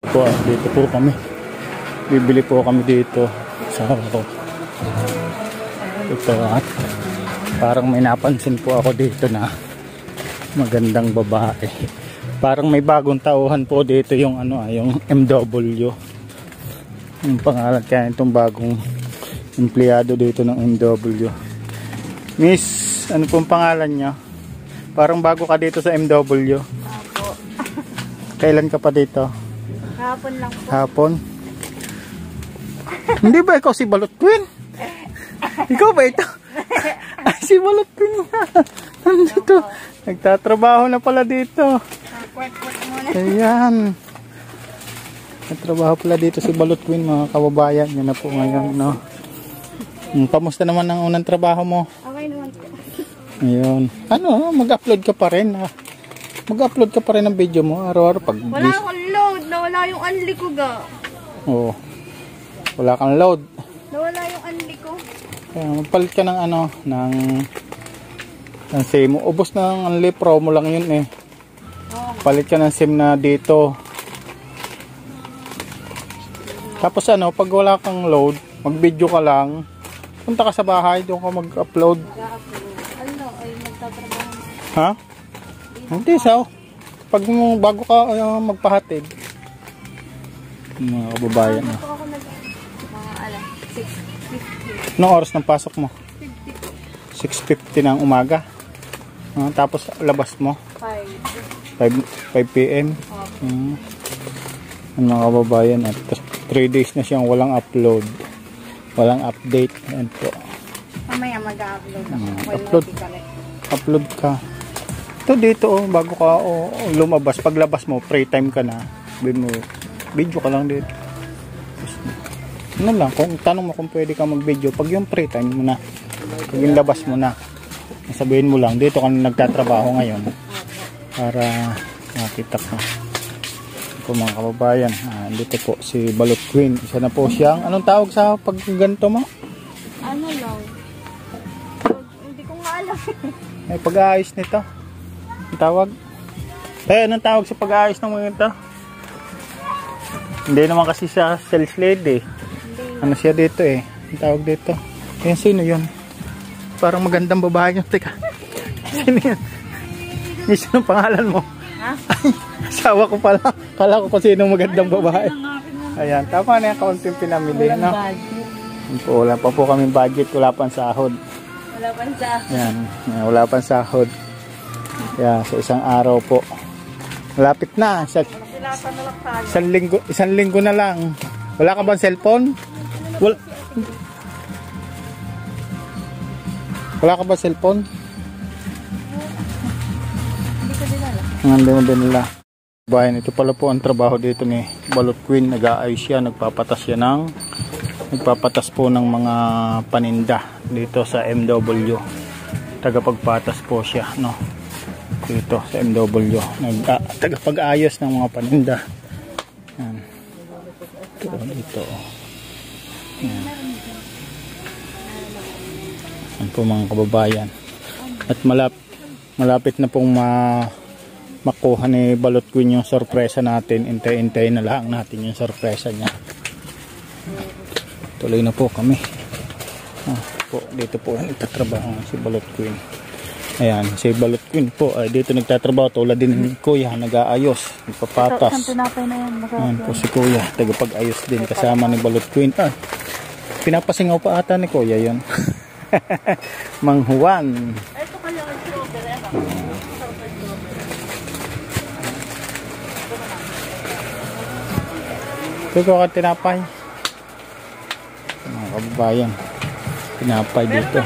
Po, dito po kami. Bibili po kami dito sa ako. Ito parang may napansin po ako dito na magandang babae. Parang may bagong tauhan po dito yung yung MW. Yung pangalan kaya itong bagong empleyado dito ng MW. Miss, ano pong pangalan niya? Parang bago ka dito sa MW. Opo. Kailan ka pa dito? Hapon lang po. Hapon? Hindi ba ikaw si Balot Queen? Ikaw ba ito? Ay, si Balot Queen na. Nandito. Nagtatrabaho na pala dito. Kwek-kwek muna. Ayan. Nagtrabaho pala dito si Balot Queen, mga kababayan. Yan na po ngayon, no? Kamusta naman ang unang trabaho mo? Okay naman po. Ayun. Mag-upload ka pa rin, ha? Mag-upload ka pa rin ng video mo araw-araw pag Wala akong load. Nawala yung unli ko ga. Oo. Wala kang load. Nawala yung unli ko. Kaya magpalit ka ng ng SIM mo. Ubos na ang unli, promo lang yun eh. Oh. Palit ka ng SIM na dito. Tapos pag wala kang load, mag-video ka lang. Punta ka sa bahay, doon ka mag-upload. Ay magtatrabaho. Ha? Hindi, pag bago ka magpahatid. Mga kababayan. Ito ako mga 6:50. Anong oras ng pasok mo? 6:50 ng umaga. Tapos labas mo? 5 PM. Mga kababayan. At 3 days na siyang walang upload. Walang update. Ayan po. Mamaya mag-upload ako. Upload ka. Ito dito bago ka lumabas. Paglabas mo, free time ka na. Video ka lang dito. Lang, kung tanong mo kung pwede ka mag-video, pag yung free time mo na, pag yung labas mo na, sabihin mo lang, dito ka na nagtatrabaho ngayon para makita ka. Ito mga kababayan, dito po si Balot Queen. Isa na po siyang, anong tawag sa pag ganito mo? Ano lang? Hindi ko nga alam. May pag-aayos nito. Ang tawag? Anong tawag sa pag-aayos ng mga ito? Hindi naman kasi siya sales lady. Ano siya dito eh? Ang tawag dito. Ayan, sino yun? Parang magandang babae yun. Teka. Sino yun? Sino ang pangalan mo? Ha? Asawa ko pala. Kala ko kung sino magandang babae. Ayan. Tama na yung kaunting pinamili. No? Wala pa po kaming budget. Wala pang sahod. Wala pang sahod. Ayan. Wala pang sahod. Kaya sa isang araw po. Malapit na. Isang linggo na lang. Wala ka bang cellphone? Wala ka ba cellphone? Hindi ko din alam. Hindi mo din nila. Bayan, ito pala po ang trabaho dito ni Balot Queen. Nag-aayos siya, nagpapatas po ng mga paninda dito sa MW. Tagapagpatas po siya, no? Dito sa MW. Tagapag-ayos ng mga paninda. Yan. Dito. Yan. Yan po mga kababayan. At malapit na pong makuha ni Balot Queen yung sorpresa natin. Intay-intay na lang natin yung sorpresa niya. Tuloy na po kami. Dito po nagtatrabaho si Balot Queen. Ayan, si Balot Queen po ay dito nagtatrabaho tulad din ni Kuya, nag-aayos, nagpapatas. Ayan po si Kuya, tagapag-ayos din kasama ni Balot Queen. Pinapasingaw pa ata ni Kuya yun. Mang Juan. Ito pala ang strawberry. Ito ko ka tinapay. Mga kababayan, tinapay dito.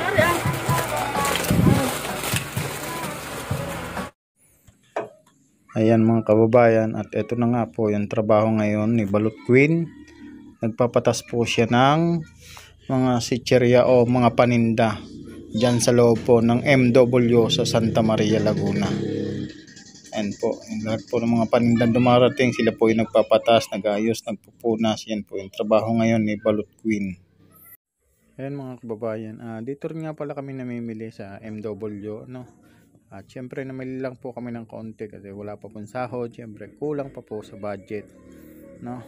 Ayan mga kababayan, at ito na nga po yung trabaho ngayon ni Balot Queen. Nagpapatas po siya ng mga sitserya o mga paninda dyan sa loob po ng MW sa Santa Maria, Laguna. Ayan po, yung lahat po ng mga panindang dumarating, sila po yung nagpapatas, nag-ayos, nagpupunas. Yan po yung trabaho ngayon ni Balot Queen. Ayan mga kababayan, dito rin nga pala kami namimili sa MW, no? At syempre namili lang po kami ng konti kasi wala pa pong sahod, syempre kulang pa po sa budget. no.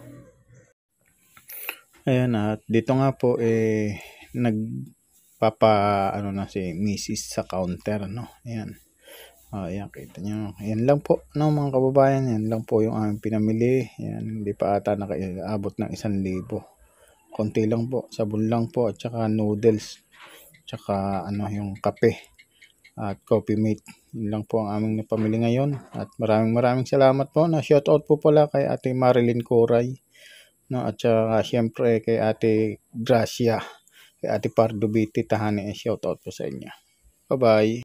Ayan, at dito nga po ano na si Mrs. sa counter, no. Ayan. Ayan, kita nyo. Ayan lang po, no, mga kababayan. Ayan lang po yung aming pinamili. Ayan, hindi pa ata nakaabot ng 1,000. Konti lang po, sabon lang po, at saka noodles, tsaka ano, yung kape at coffee mate. Yun lang po ang aming napamili ngayon. At maraming salamat po. Na shoutout po pala kay Ate Marilyn Coray, no, at saka syempre kay Ate Gracia, kay Ate Pardo Biti Tahani. Shoutout po sa inyo. Bye bye.